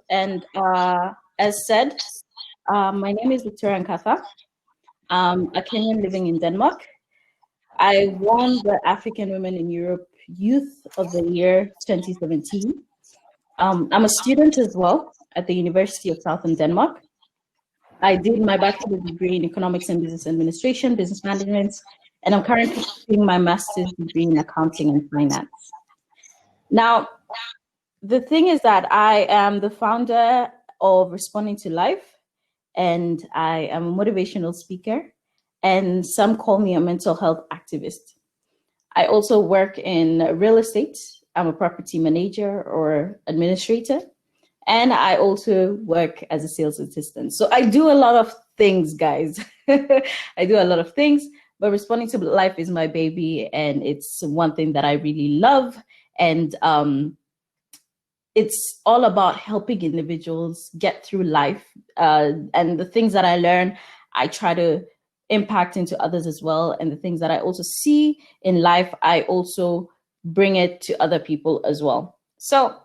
And as said, my name is Victoria Nkatha. A Kenyan living in Denmark. I won the African Women in Europe Youth of the Year 2017. I'm a student as well at the University of Southern Denmark. I did my bachelor's degree in economics and business administration, business management, and I'm currently doing my master's degree in accounting and finance. Now, the thing is that I am the founder of Responding to Life, and I am a motivational speaker, and some call me a mental health activist. I also work in real estate. I'm a property manager or administrator, and I also work as a sales assistant. So I do a lot of things, guys. I do a lot of things, but Responding to Life is my baby, and it's one thing that I really love. And it's all about helping individuals get through life. And the things that I learn, I try to impact into others as well. And the things that I also see in life, I also bring it to other people as well. So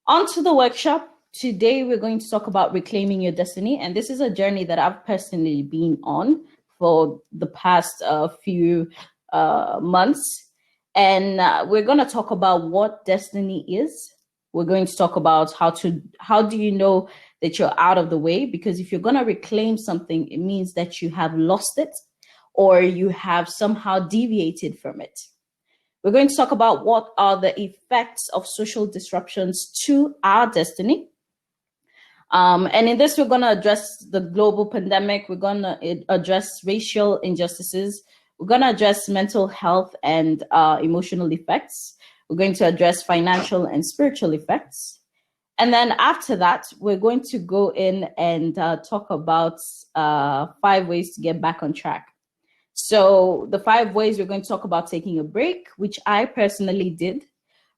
on to the workshop. Today, we're going to talk about reclaiming your destiny. And this is a journey that I've personally been on for the past few months. And we're going to talk about what destiny is. We're going to talk about how do you know that you're out of the way? Because if you're going to reclaim something, it means that you have lost it or you have somehow deviated from it. We're going to talk about what are the effects of social disruptions to our destiny. And in this, we're going to address the global pandemic. We're going to address racial injustices. We're going to address mental health and emotional effects. We're going to address financial and spiritual effects. And then after that, we're going to go in and talk about 5 ways to get back on track. So the 5 ways, we're going to talk about taking a break, which I personally did.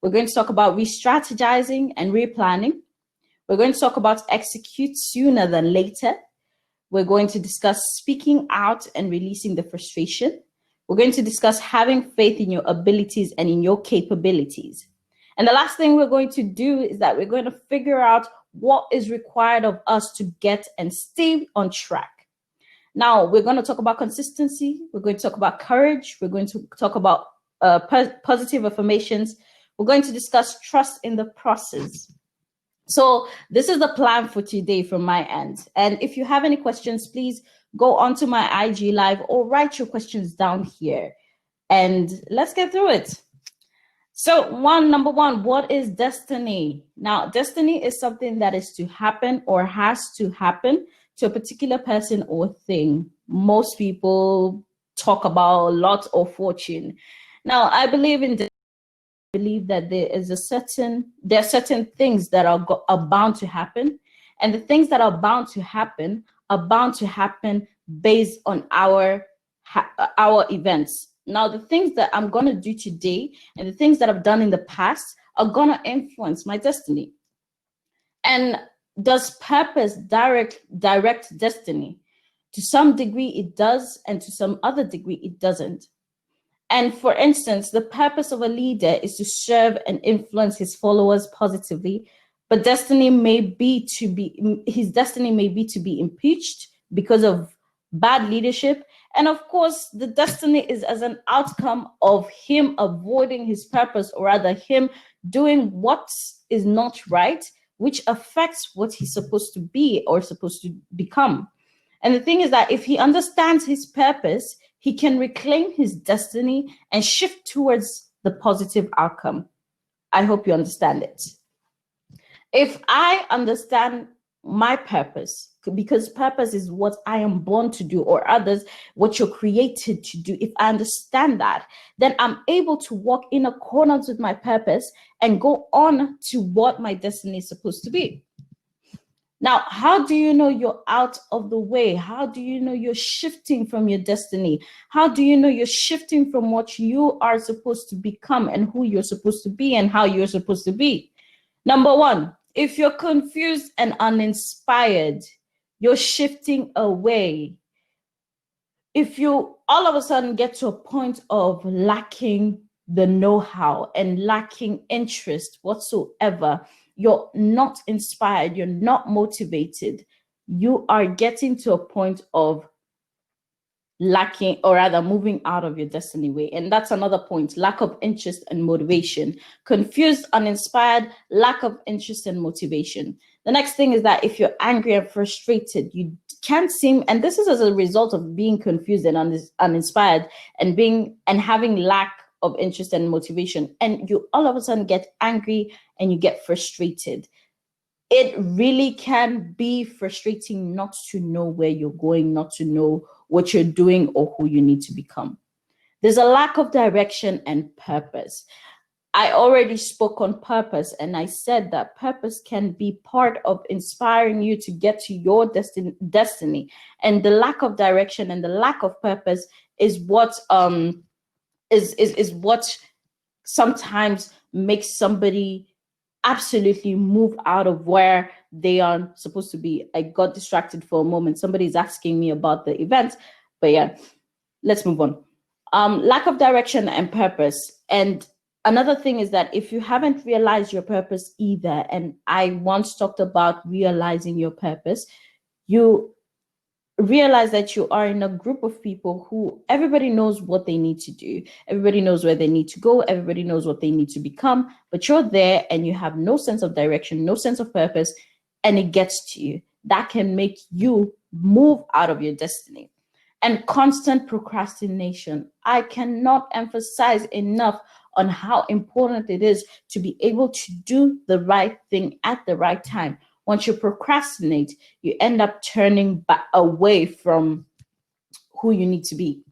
We're going to talk about re-strategizing and replanning. We're going to talk about execute sooner than later. We're going to discuss speaking out and releasing the frustration. We're going to discuss having faith in your abilities and in your capabilities. And the last thing we're going to do is that we're going to figure out what is required of us to get and stay on track. Now, we're going to talk about consistency. We're going to talk about courage. We're going to talk about positive affirmations. We're going to discuss trust in the process. So this is the plan for today from my end. And if you have any questions, please go onto my IG live or write your questions down here and let's get through it. So number one, what is destiny? Now, destiny is something that is to happen or has to happen to a particular person or thing. Most people talk about lot or fortune. Now, I believe that there are certain things that are bound to happen, and the things that are bound to happen based on our events. Now, the things that I'm going to do today and the things that I've done in the past are going to influence my destiny. And does purpose direct destiny? To some degree it does, and to some other degree it doesn't. And for instance, the purpose of a leader is to serve and influence his followers positively, but his destiny may be to be impeached because of bad leadership. And of course, the destiny is as an outcome of him avoiding his purpose, or rather him doing what is not right, which affects what he's supposed to be or supposed to become. And the thing is that if he understands his purpose, he can reclaim his destiny and shift towards the positive outcome. I hope you understand it. If I understand my purpose, because purpose is what I am born to do, or others, what you're created to do. If I understand that, then I'm able to walk in accordance with my purpose and go on to what my destiny is supposed to be. Now, how do you know you're out of the way? How do you know you're shifting from your destiny? How do you know you're shifting from what you are supposed to become and who you're supposed to be and how you're supposed to be? Number one, if you're confused and uninspired, you're shifting away. If you all of a sudden get to a point of lacking the know-how and lacking interest whatsoever, you're not inspired, you're not motivated, you are getting to a point of lacking, or rather moving out of your destiny way. And that's another point: lack of interest and motivation. Confused, uninspired, lack of interest and motivation. The next thing is that if you're angry and frustrated, you can't seem, and this is as a result of being confused and uninspired, and having lack of interest and motivation, and you all of a sudden get angry and you get frustrated. It really can be frustrating not to know where you're going, not to know what you're doing or who you need to become. There's a lack of direction and purpose. I already spoke on purpose, and I said that purpose can be part of inspiring you to get to your destiny. And the lack of direction and the lack of purpose is what is what sometimes makes somebody absolutely move out of where they are supposed to be. I got distracted for a moment. Somebody's asking me about the event, but yeah, let's move on. Lack of direction and purpose. And another thing is that if you haven't realized your purpose either, and I once talked about realizing your purpose, you realize that you are in a group of people who everybody knows what they need to do. Everybody knows where they need to go. Everybody knows what they need to become, but you're there and you have no sense of direction, no sense of purpose, and it gets to you. That can make you move out of your destiny. And constant procrastination. I cannot emphasize enough on how important it is to be able to do the right thing at the right time. Once you procrastinate, you end up turning back away from who you need to be.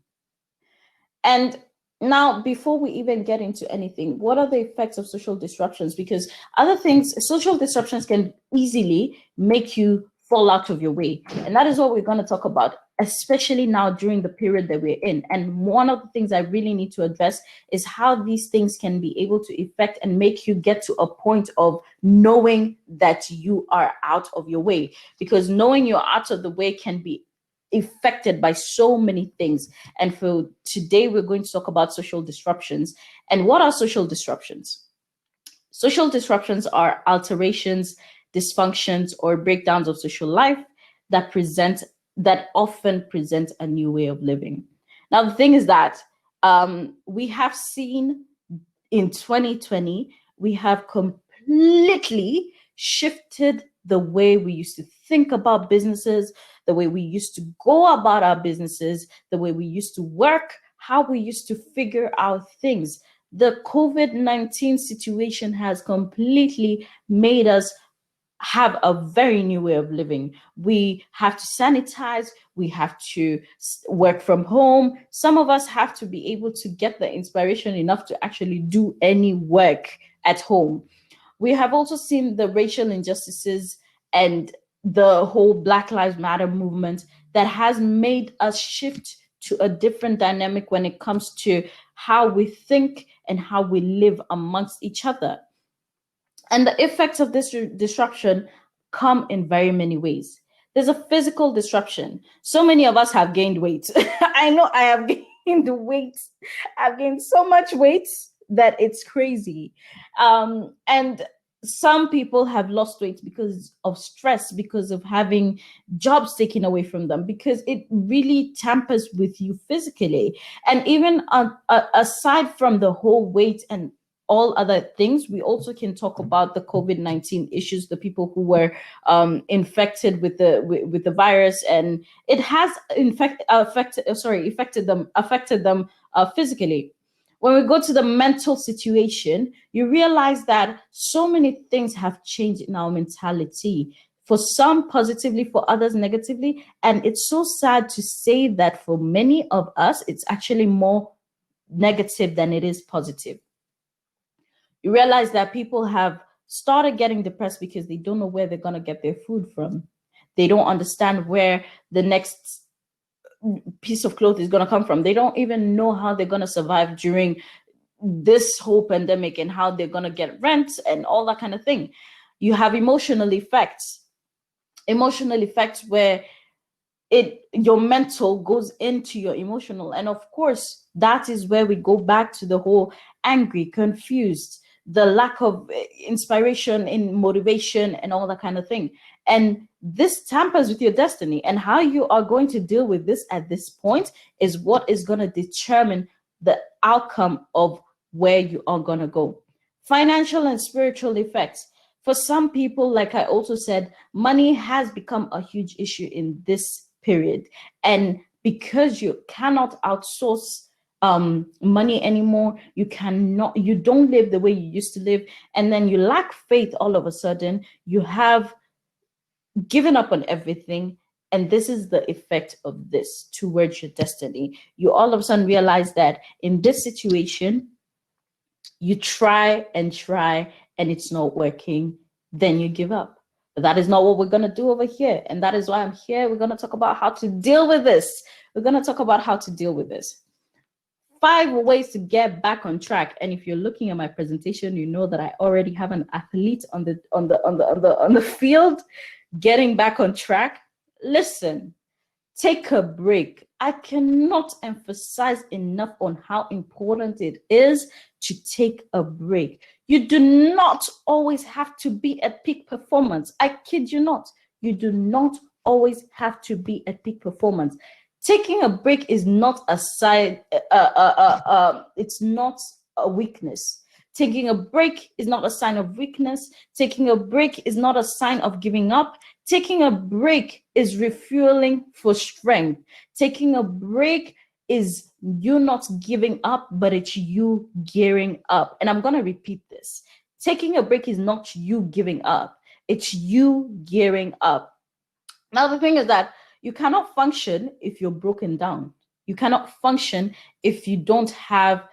And now, before we even get into anything, what are the effects of social disruptions? Because other things, social disruptions can easily make you fall out of your way. And that is what we're going to talk about, especially now during the period that we're in. And one of the things I really need to address is how these things can be able to affect and make you get to a point of knowing that you are out of your way. Because knowing you're out of the way can be affected by so many things. And for today, we're going to talk about social disruptions. And what are social disruptions? Social disruptions are alterations, dysfunctions, or breakdowns of social life that often present a new way of living. Now, the thing is that we have seen in 2020, we have completely shifted the way we used to think about businesses, the way we used to go about our businesses, the way we used to work, how we used to figure out things. The COVID-19 situation has completely made us have a very new way of living. We have to sanitize, we have to work from home. Some of us have to be able to get the inspiration enough to actually do any work at home. We have also seen the racial injustices and the whole Black Lives Matter movement that has made us shift to a different dynamic when it comes to how we think and how we live amongst each other. And the effects of this disruption come in very many ways. There's a physical disruption. So many of us have gained weight. I know I have gained weight. I've gained so much weight that it's crazy. And some people have lost weight because of stress, because of having jobs taken away from them, because it really tampers with you physically. And even aside from the whole weight and all other things, we also can talk about the COVID-19 issues, the people who were infected with the virus, and it has affected them physically. When we go to the mental situation, you realize that so many things have changed in our mentality. For some positively, for others negatively. And it's so sad to say that for many of us, it's actually more negative than it is positive. You realize that people have started getting depressed because they don't know where they're going to get their food from. They don't understand where the next piece of clothing is going to come from. They don't even know how they're going to survive during this whole pandemic and how they're going to get rent and all that kind of thing. You have emotional effects where your mental goes into your emotional. And of course, that is where we go back to the whole angry, confused, the lack of inspiration in motivation and all that kind of thing. And this tampers with your destiny. And how you are going to deal with this at this point is what is going to determine the outcome of where you are going to go. Financial and spiritual effects. For some people, like I also said, money has become a huge issue in this period. And because you cannot outsource money anymore, you don't live the way you used to live, and then you lack faith all of a sudden, you have given up on everything. And this is the effect of this towards your destiny. You all of a sudden realize that in this situation, you try and try and it's not working, then you give up. But that is not what we're going to do over here. And that is why I'm here. We're going to talk about how to deal with this. We're going to talk about how to deal with this. 5 ways to get back on track. And if you're looking at my presentation, you know that I already have an athlete on the field getting back on track. Listen, take a break. I cannot emphasize enough on how important it is to take a break. You do not always have to be at peak performance. I kid you not. You do not always have to be at peak performance. Taking a break is not a side. It's not a weakness. Taking a break is not a sign of weakness. Taking a break is not a sign of giving up. Taking a break is refueling for strength. Taking a break is you not giving up, but it's you gearing up. And I'm going to repeat this. Taking a break is not you giving up. It's you gearing up. Now, the thing is that you cannot function if you're broken down. You cannot function if you don't have,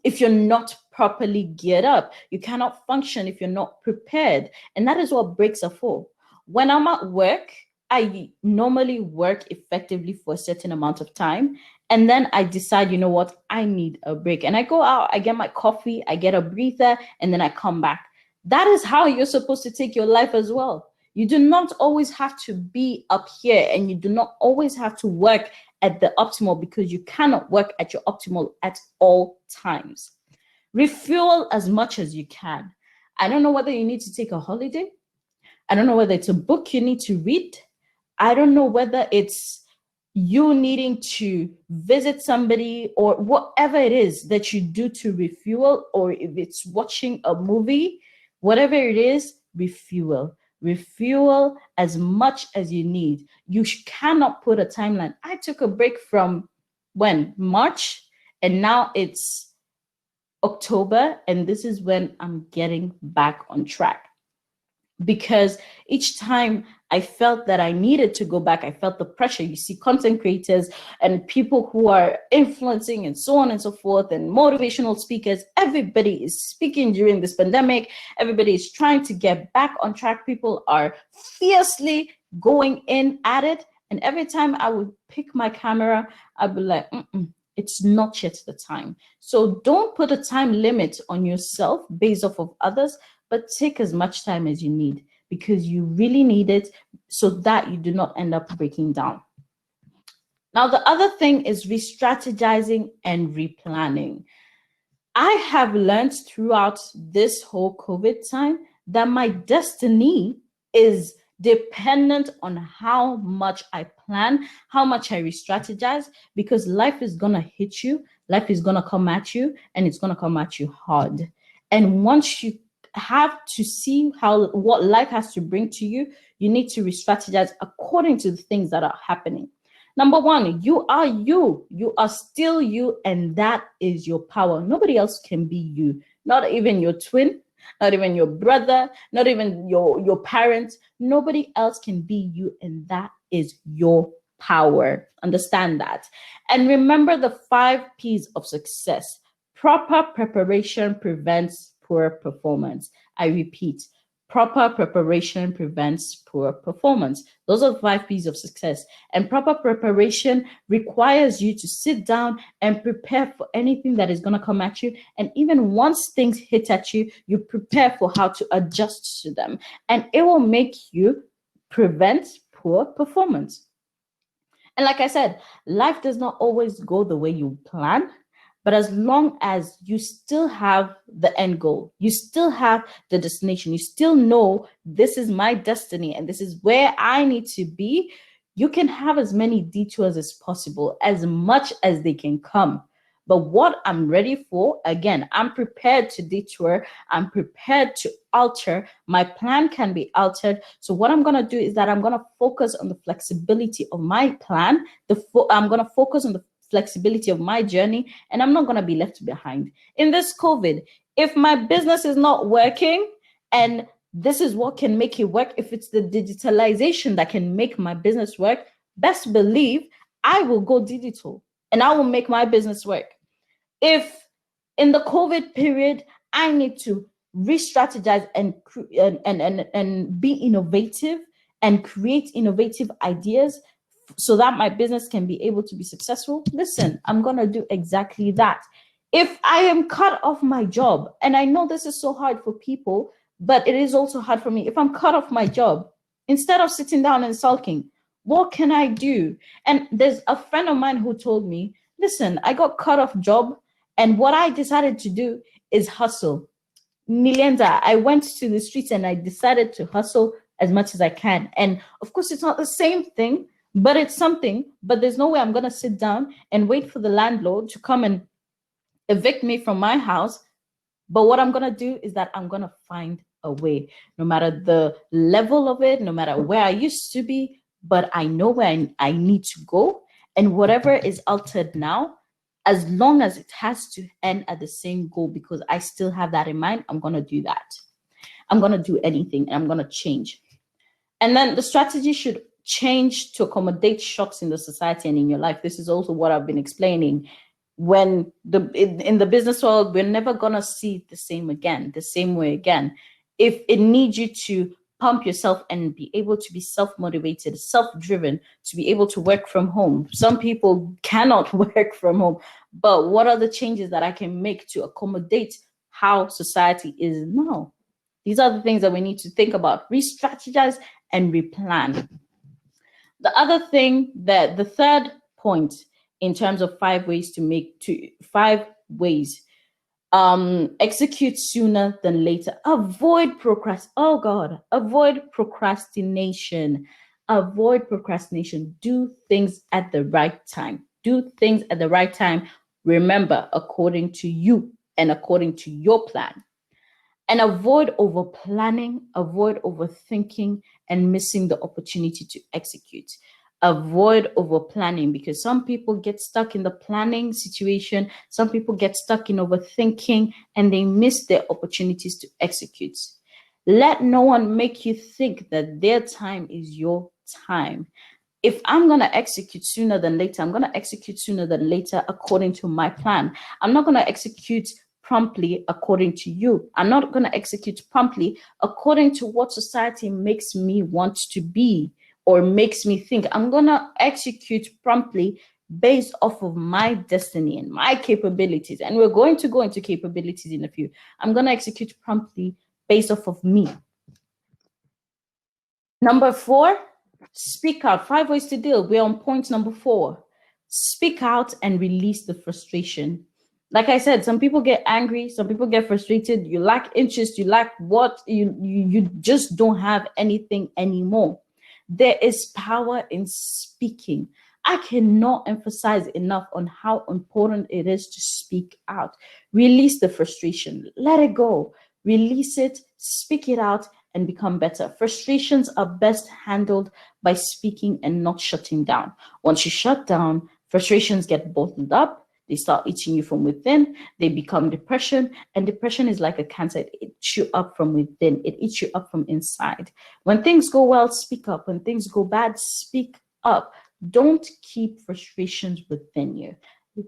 if you're not properly geared up. You cannot function if you're not prepared. And that is what breaks are for. When I'm at work, I normally work effectively for a certain amount of time. And then I decide, you know what, I need a break. And I go out, I get my coffee, I get a breather, and then I come back. That is how you're supposed to take your life as well. You do not always have to be up here, and you do not always have to work at the optimal, because you cannot work at your optimal at all times. Refuel as much as you can. I don't know whether you need to take a holiday. I don't know whether it's a book you need to read. I don't know whether it's you needing to visit somebody or whatever it is that you do to refuel, or if it's watching a movie, whatever it is, refuel. Refuel as much as you need. You cannot put a timeline. I took a break from when? March, and now it's October, and this is when I'm getting back on track. Because each time I felt that I needed to go back, I felt the pressure. You see content creators and people who are influencing and so on and so forth, and motivational speakers. Everybody is speaking during this pandemic. Everybody is trying to get back on track. People are fiercely going in at it. And every time I would pick my camera, I'd be like, it's not yet the time. So don't put a time limit on yourself based off of others, but take as much time as you need, because you really need it so that you do not end up breaking down. Now, the other thing is re-strategizing and replanning. I have learned throughout this whole COVID time that my destiny is dependent on how much I plan, how much I re-strategize, because life is going to hit you, life is going to come at you, and it's going to come at you hard. And once you have to see what life has to bring to you, you need to re-strategize according to the things that are happening. Number one, you are you. You are still you, and that is your power. Nobody else can be you. Not even your twin, not even your brother, not even your parents. Nobody else can be you, and that is your power. Understand that. And remember the 5 P's of success. Proper preparation prevents poor performance. I repeat, proper preparation prevents poor performance. Those are the 5 P's of success. And proper preparation requires you to sit down and prepare for anything that is going to come at you. And even once things hit at you, you prepare for how to adjust to them. And it will make you prevent poor performance. And like I said, life does not always go the way you plan. But as long as you still have the end goal, you still have the destination, you still know this is my destiny and this is where I need to be, you can have as many detours as possible, as much as they can come. But what I'm ready for, again, I'm prepared to detour, I'm prepared to alter. My plan can be altered. So what I'm going to do is that I'm going to focus on the flexibility of my plan. I'm going to focus on the flexibility of my journey, and I'm not going to be left behind. In this COVID, if my business is not working and this is what can make it work, if it's the digitalization that can make my business work, best believe I will go digital and I will make my business work. If in the COVID period, I need to re-strategize and be innovative and create innovative ideas so that my business can be able to be successful, listen, I'm going to do exactly that. If I am cut off my job, and I know this is so hard for people, but it is also hard for me. If I'm cut off my job, instead of sitting down and sulking, what can I do? And there's a friend of mine who told me, listen, I got cut off job, and what I decided to do is hustle. Nilienda, I went to the streets and I decided to hustle as much as I can. And of course, it's not the same thing, but it's something. But there's no way I'm going to sit down and wait for the landlord to come and evict me from my house. But what I'm going to do is that I'm going to find a way, no matter the level of it, no matter where I used to be, but I know where I need to go. And whatever is altered now, as long as it has to end at the same goal, because I still have that in mind, I'm going to do that. I'm going to do anything and I'm going to change. And then the strategy should change to accommodate shocks in the society and in your life. This is also what I've been explaining. When in the business world, we're never going to see the same way again. If it needs you to pump yourself and be able to be self-motivated, self-driven, to be able to work from home. Some people cannot work from home, but what are the changes that I can make to accommodate how society is now? These are the things that we need to think about, re-strategize and replan. The other thing, that the third point in terms of 5 ways execute sooner than later. Avoid procrastination. Avoid procrastination. Do things at the right time. Remember, according to you and according to your plan. And avoid over planning, avoid overthinking, and missing the opportunity to execute. Avoid over planning, because some people get stuck in the planning situation. Some people get stuck in overthinking and they miss their opportunities to execute. Let no one make you think that their time is your time. If I'm going to execute sooner than later, I'm going to execute sooner than later according to my plan. I'm not going to execute promptly according to you. I'm not going to execute promptly according to what society makes me want to be or makes me think. I'm going to execute promptly based off of my destiny and my capabilities. And we're going to go into capabilities in a few. I'm going to execute promptly based off of me. Number 4, speak out. 5 ways to deal. We're on point number 4. Speak out and release the frustration. Like I said, some people get angry, some people get frustrated, you lack interest, you lack what, you just don't have anything anymore. There is power in speaking. I cannot emphasize enough on how important it is to speak out. Release the frustration, let it go, release it, speak it out, and become better. Frustrations are best handled by speaking and not shutting down. Once you shut down, frustrations get bottled up. They start eating you from within. They become depression. And depression is like a cancer. It eats you up from within. It eats you up from inside. When things go well, speak up. When things go bad, speak up. Don't keep frustrations within you.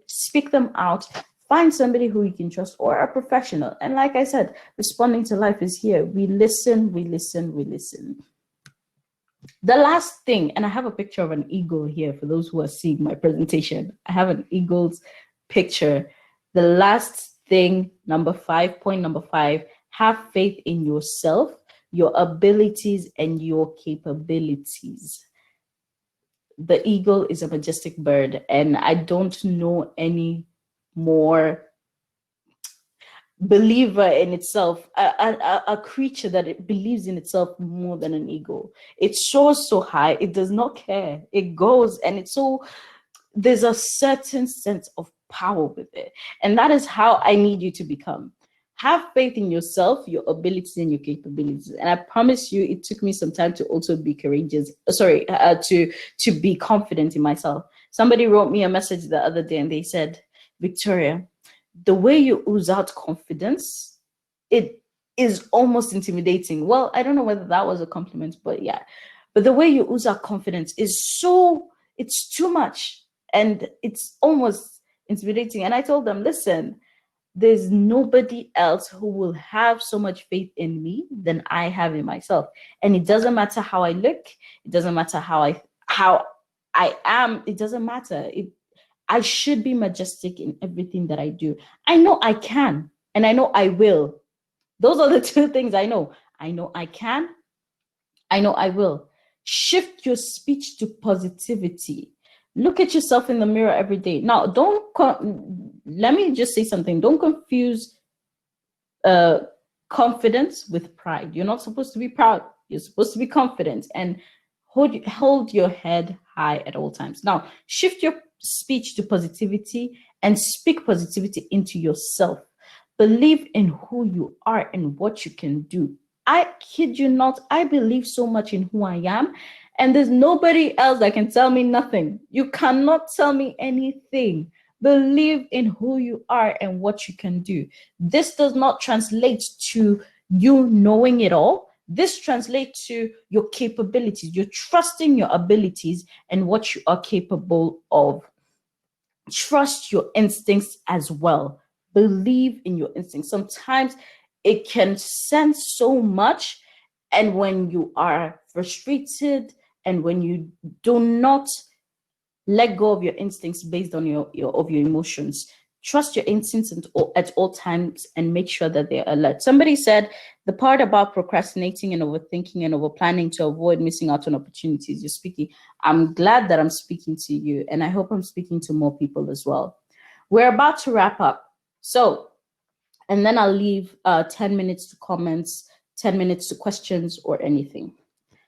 Speak them out. Find somebody who you can trust or a professional. And like I said, responding to life is here. We listen, we listen, we listen. The last thing, and I have a picture of an eagle here for those who are seeing my presentation. I have an eagle's picture. The last thing, point number 5, have faith in yourself, your abilities, and your capabilities. The eagle is a majestic bird, and I don't know any more believer in itself, a creature that it believes in itself more than an ego. It soars so high, it does not care. It goes, and it's so, there's a certain sense of power with it. And that is how I need you to become. Have faith in yourself, your abilities, and your capabilities. And I promise you, it took me some time to also be courageous. Sorry, to be confident in myself. Somebody wrote me a message the other day, and they said, "Victoria, the way you ooze out confidence, it is almost intimidating." Well, I don't know whether that was a compliment, but yeah. But the way you ooze out confidence is so, it's too much, and it's almost intimidating. And I told them, listen, there's nobody else who will have so much faith in me than I have in myself. And it doesn't matter how I look, it doesn't matter how I am, it doesn't matter. I should be majestic in everything that I do. I know I can, and I know I will. Those are the two things I know. I know I can, I know I will. Shift your speech to positivity. Look at yourself in the mirror every day. Now, let me just say something. Don't confuse uh, confidence with pride. You're not supposed to be proud. You're supposed to be confident and hold your head high at all times. Now, shift your speech to positivity and speak positivity into yourself. Believe in who you are and what you can do. I kid you not, I believe so much in who I am, and there's nobody else that can tell me nothing. You cannot tell me anything. Believe in who you are and what you can do. This does not translate to you knowing it all. This translates to your capabilities. You're trusting your abilities and what you are capable of. Trust your instincts as well. Believe in your instincts. Sometimes it can sense so much, and when you are frustrated and when you do not let go of your instincts based on your emotions, trust your instincts at all times and make sure that they're alert. Somebody said the part about procrastinating and overthinking and overplanning to avoid missing out on opportunities. You're speaking. I'm glad that I'm speaking to you, and I hope I'm speaking to more people as well. We're about to wrap up. So, and then I'll leave 10 minutes to comments, 10 minutes to questions or anything.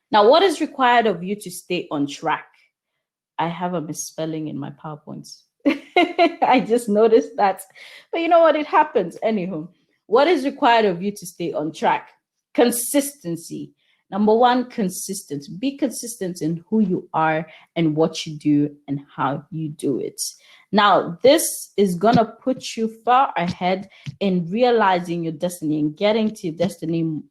Now, what is required of you to stay on track? I have a misspelling in my PowerPoints. I just noticed that. But you know what? It happens. Anywho, what is required of you to stay on track? Consistency. Number one, consistent. Be consistent in who you are and what you do and how you do it. Now, this is going to put you far ahead in realizing your destiny and getting to your destiny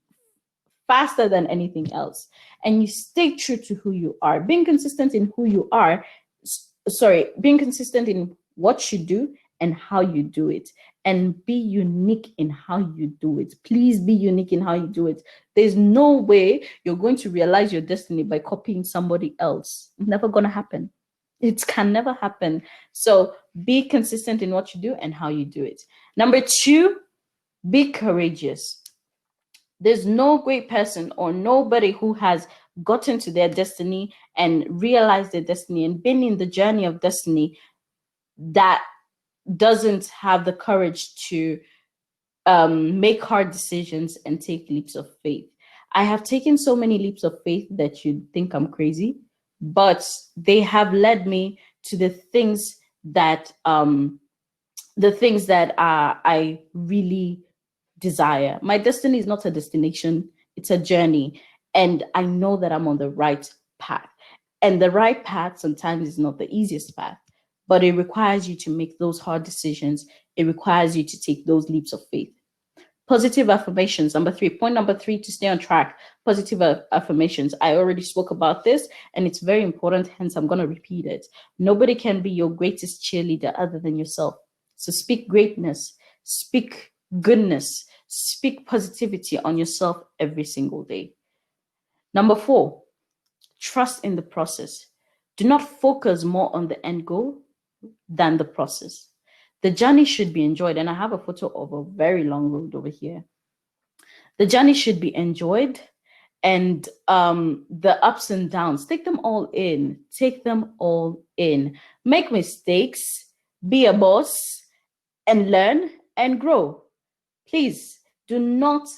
faster than anything else. And you stay true to who you are. Being consistent in who you are, being consistent in what you do and how you do it. And be unique in how you do it. Please be unique in how you do it. There's no way you're going to realize your destiny by copying somebody else. It's never going to happen. It can never happen. So be consistent in what you do and how you do it. Number two, be courageous. There's no great person or nobody who has gotten to their destiny and realized their destiny and been in the journey of destiny that doesn't have the courage to make hard decisions and take leaps of faith. I have taken so many leaps of faith that you'd think I'm crazy, but they have led me to the things that I really desire. My destiny is not a destination, it's a journey. And I know that I'm on the right path. And the right path sometimes is not the easiest path, but it requires you to make those hard decisions. It requires you to take those leaps of faith. Positive affirmations. Number three, point number three to stay on track. Positive affirmations. I already spoke about this and it's very important. Hence, I'm going to repeat it. Nobody can be your greatest cheerleader other than yourself. So speak greatness, speak goodness, speak positivity on yourself every single day. Number four, trust in the process. Do not focus more on the end goal than the process. The journey should be enjoyed. And I have a photo of a very long road over here. The journey should be enjoyed, and the ups and downs, take them all in. Take them all in. Make mistakes, be a boss, and learn and grow. Please do not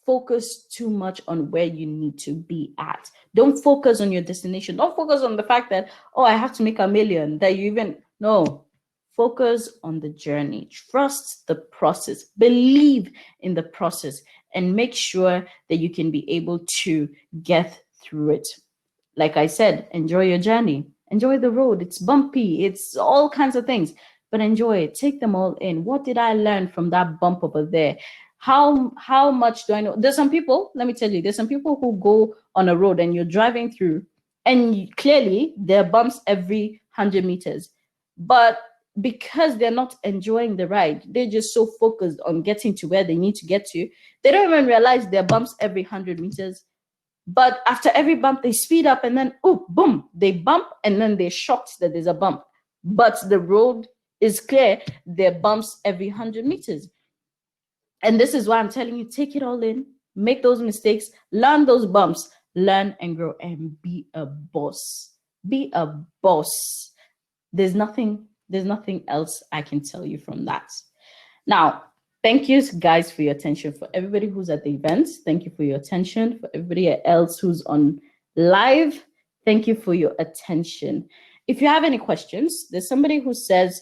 focus too much on where you need to be at. Don't focus on your destination. Don't focus on the fact that, oh, I have to make $1 million, that you even, no. Focus on the journey. Trust the process. Believe in the process and make sure that you can be able to get through it. Like I said, enjoy your journey. Enjoy the road. It's bumpy. It's all kinds of things, but enjoy it. Take them all in. What did I learn from that bump over there? How much do I know? There's some people, let me tell you, there's some people who go on a road and you're driving through and clearly there are bumps every 100 meters. But because they're not enjoying the ride, they're just so focused on getting to where they need to get to, they don't even realize there are bumps every 100 meters. But after every bump, they speed up and then, oh, boom, they bump and then they're shocked that there's a bump. But the road is clear. There are bumps every 100 meters. And this is why I'm telling you, take it all in, make those mistakes, learn those bumps, learn and grow, and be a boss. Be a boss. There's nothing else I can tell you from that. Now, thank you guys for your attention. For everybody who's at the events, thank you for your attention. For everybody else who's on live, thank you for your attention. If you have any questions, there's somebody who says,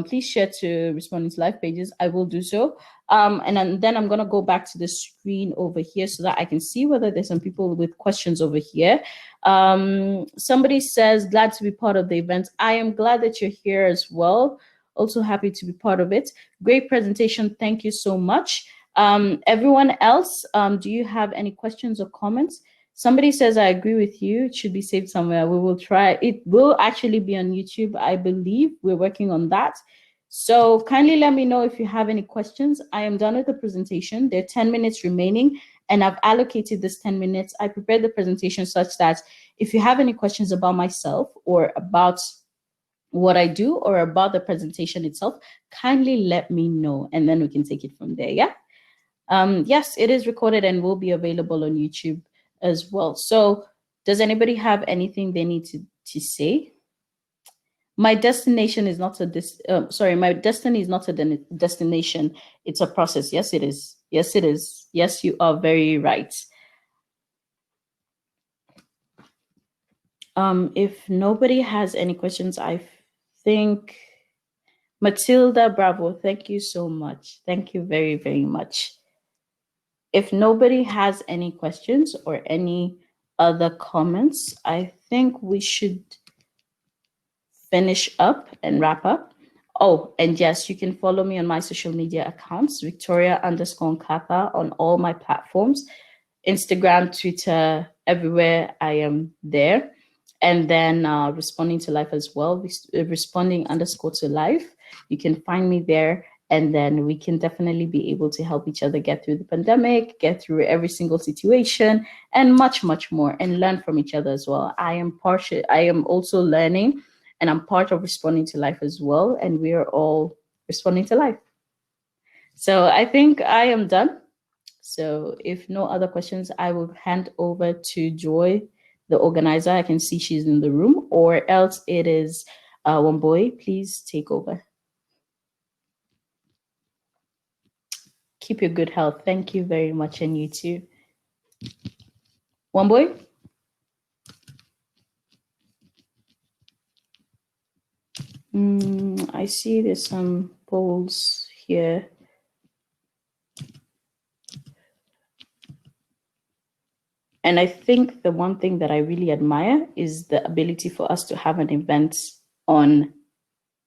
please share to responding to live pages. I will do so. And then I'm going to go back to the screen over here so that I can see whether there's some people with questions over here. Somebody says, glad to be part of the event. I am glad that you're here as well. Also happy to be part of it. Great presentation. Thank you so much. Everyone else, do you have any questions or comments? Somebody says, I agree with you. It should be saved somewhere. We will try. It will actually be on YouTube, I believe. We're working on that. So kindly let me know if you have any questions. I am done with the presentation. There are 10 minutes remaining, and I've allocated this 10 minutes. I prepared the presentation such that if you have any questions about myself or about what I do or about the presentation itself, kindly let me know, and then we can take it from there, yeah? Yes, it is recorded and will be available on YouTube as well. So does anybody have anything they need to say? My destination is not my destiny is not a destination. It's a process. Yes, it is. Yes, it is. Yes, you are very right. If nobody has any questions, I think Matilda, bravo. Thank you so much. Thank you very, very much. If nobody has any questions or any other comments, I think we should finish up and wrap up. Oh, and yes, you can follow me on my social media accounts, Victoria_Nkatha on all my platforms, Instagram, Twitter, everywhere I am there. And then responding to life as well, responding_to_life. You can find me there. And then we can definitely be able to help each other get through the pandemic, get through every single situation, and much, much more, and learn from each other as well. I am also learning, and I'm part of responding to life as well. And we are all responding to life. So I think I am done. So if no other questions, I will hand over to Joy, the organizer. I can see she's in the room, or else it is Wamboy. Please take over. Keep your good health. Thank you very much, and you too. Wamboy? I see there's some polls here. And I think the one thing that I really admire is the ability for us to have an event on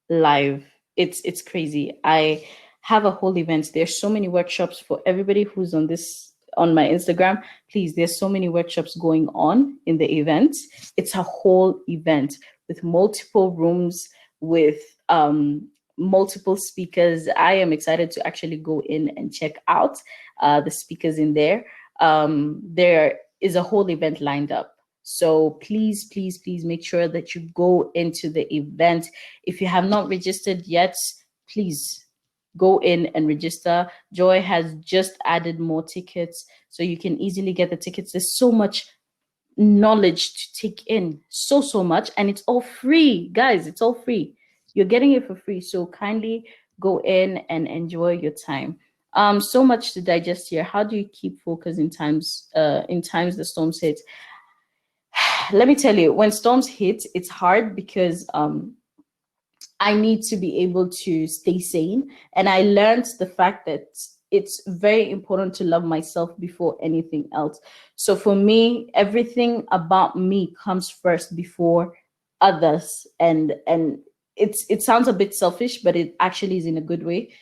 live. It's crazy. I have a whole event. There's so many workshops for everybody who's on my Instagram. Please, there's so many workshops going on in the event. It's a whole event with multiple rooms, with multiple speakers. I am excited to actually go in and check out the speakers in there. There is a whole event lined up. So please, please, please make sure that you go into the event. If you have not registered yet, please go in and register. Joy has just added more tickets, so you can easily get the tickets. There's so much knowledge to take in, so much, and it's all free, guys. It's all free. You're getting it for free. So kindly go in and enjoy your time. So much to digest here. How do you keep focus in times the storms hit? Let me tell you, when storms hit, it's hard because I need to be able to stay sane. And I learned the fact that it's very important to love myself before anything else. So for me, everything about me comes first before others. And it sounds a bit selfish, but it actually is in a good way,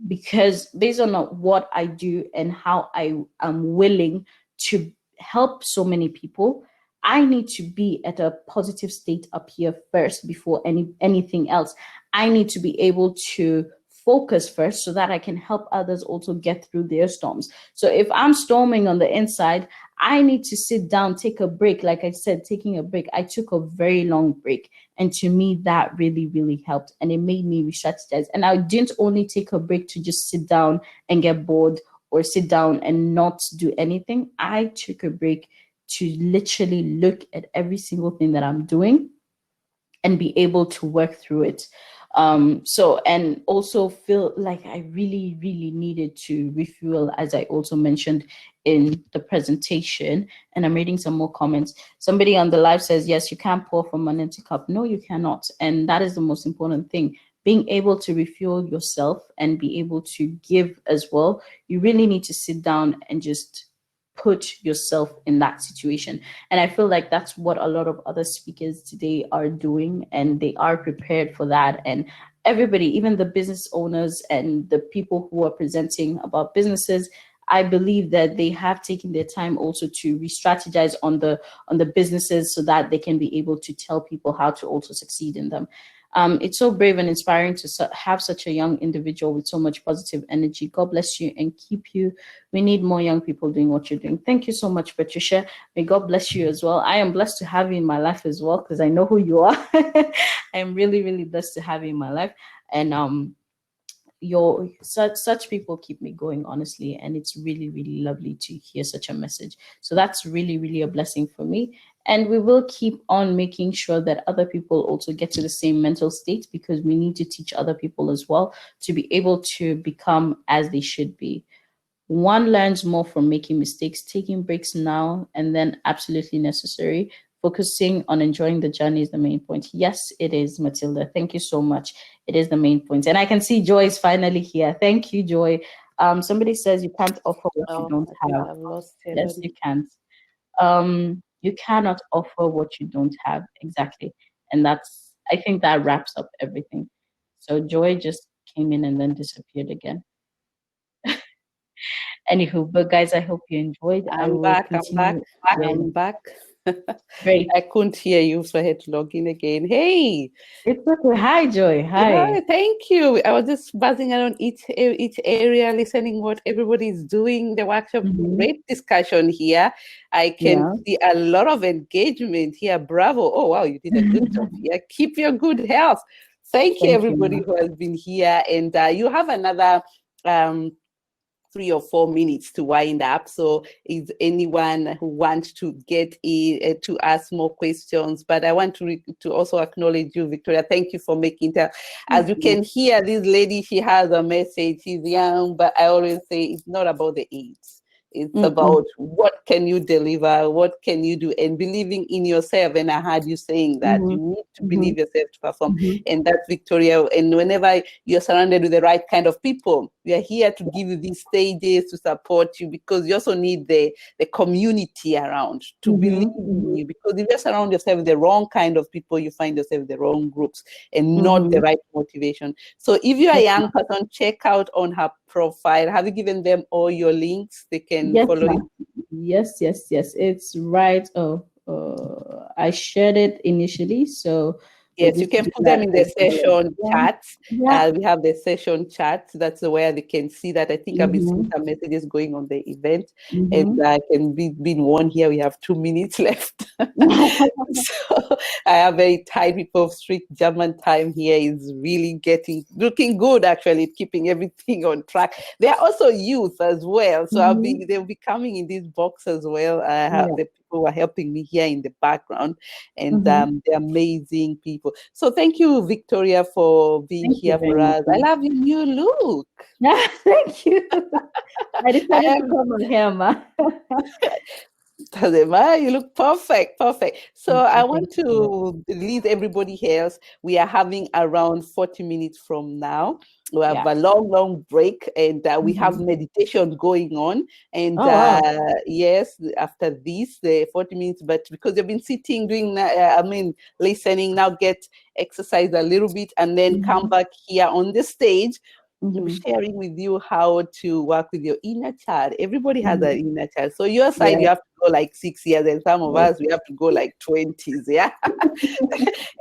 because based on what I do and how I am willing to help so many people, I need to be at a positive state up here first before anything else. I need to be able to focus first so that I can help others also get through their storms. So if I'm storming on the inside, I need to sit down, take a break. Like I said, taking a break. I took a very long break. And to me, that really, really helped. And it made me re-strategize. And I didn't only take a break to just sit down and get bored or sit down and not do anything. I took a break to literally look at every single thing that I'm doing and be able to work through it. So, and also feel like I really, really needed to refuel, as I also mentioned in the presentation. And I'm reading some more comments. Somebody on the live says, yes, you can't pour from an empty cup. No, you cannot. And that is the most important thing. Being able to refuel yourself and be able to give as well. You really need to sit down and just put yourself in that situation. And I feel like that's what a lot of other speakers today are doing, and they are prepared for that. And everybody, even the business owners and the people who are presenting about businesses, I believe that they have taken their time also to re-strategize on the businesses so that they can be able to tell people how to also succeed in them. It's so brave and inspiring to have such a young individual with so much positive energy. God bless you and keep you. We need more young people doing what you're doing. Thank you so much, Patricia. May God bless you as well. I am blessed to have you in my life as well, because I know who you are. I am really, really blessed to have you in my life. And your such people keep me going, honestly, and it's really, really lovely to hear such a message. So that's really, really a blessing for me. And we will keep on making sure that other people also get to the same mental state, because we need to teach other people as well to be able to become as they should be. One learns more from making mistakes. Taking breaks now and then absolutely necessary. Focusing on enjoying the journey is the main point. Yes, it is, Matilda. Thank you so much. It is the main point. And I can see Joy is finally here. Thank you, Joy. Somebody says you can't offer what you don't have. I've lost it. Yes, you can't. You cannot offer what you don't have. Exactly. And I think that wraps up everything. So Joy just came in and then disappeared again. Anywho, but guys, I hope you enjoyed. I will continue. I'm back. Great. I couldn't hear you, so I had to log in again. Hey. It's okay. Hi, Joy. Hi. Yeah, thank you. I was just buzzing around each area, listening what everybody is doing. The workshop, great discussion here. I can see a lot of engagement here. Bravo. Oh, wow, you did a good job here. Keep your good health. Thank you, everybody who has been here. And you have another 3 or 4 minutes to wind up. So is anyone who wants to get to ask more questions? But I want to also acknowledge you, Victoria. Thank you for making that. As you can hear, this lady, she has a message. She's young, but I always say it's not about the age. It's about what can you deliver, what can you do, and believing in yourself. And I heard you saying that you need to believe yourself to perform. And that's Victoria. And whenever you're surrounded with the right kind of people, we are here to give you these stages to support you, because you also need the community around to believe in you. Because if you surround yourself with the wrong kind of people, you find yourself in the wrong groups and not the right motivation. So if you're a young person, check out on her profile. Have you given them all your links? They can follow you. Yes. It's right. I shared it initially, so yes, you can put them in the session chat. We have the session chat. That's where they can see that. I think I've been seeing some messages going on the event, and I can be warned here. We have 2 minutes left. So I have very tight people. Strict German time here is really looking good. Actually, keeping everything on track. There are also youth as well, so they'll be coming in this box as well. I have the people who are helping me here in the background, and they're amazing people. So thank you, Victoria, for being here for us. I love your new look. Thank you. I decided to come on here, ma. Tazema, you look perfect. So I want to lead everybody else. We are having around 40 minutes from now. We have a long break, and we have meditation going on. And yes, after this, the 40 minutes, but because you've been sitting, doing, listening, now get exercise a little bit, and then come back here on the stage. Sharing with you how to work with your inner child. Everybody has an inner child. So your side, you have to go like 6 years, and some of us, we have to go like 20s,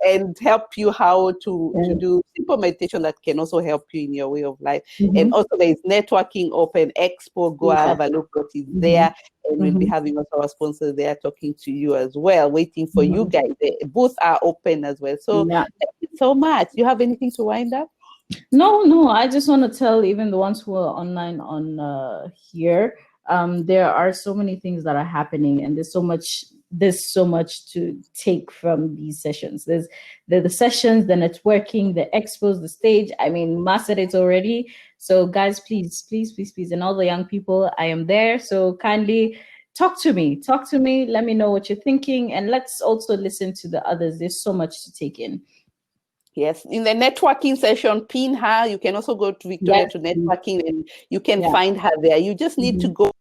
and help you how to do simple meditation that can also help you in your way of life. And also there is networking open expo. Go have a look what is there. And we'll be having also our sponsors there talking to you as well, waiting for you guys. The booths are open as well. So thank you so much. You have anything to wind up? No, I just want to tell even the ones who are online on here, there are so many things that are happening, and there's so much to take from these sessions. There's the sessions, the networking, the expos, the stage. I mean, mastered it already. So guys, please, and all the young people, I am there. So kindly talk to me. Let me know what you're thinking, and let's also listen to the others. There's so much to take in. Yes, in the networking session, pin her. You can also go to Victoria to networking, and you can find her there. You just need to go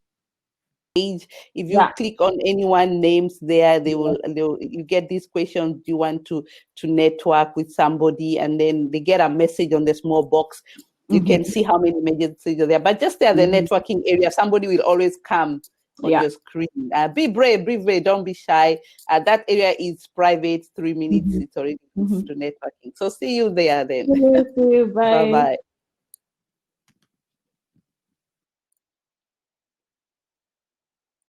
page. If you click on anyone names there, you get these questions. Do you want to network with somebody? And then they get a message on the small box. You can see how many messages are there. But just there, the networking area, somebody will always come on your screen. Be brave, don't be shy. That area is private, 3 minutes, it's already to networking. So see you there then. See you, bye. Bye-bye.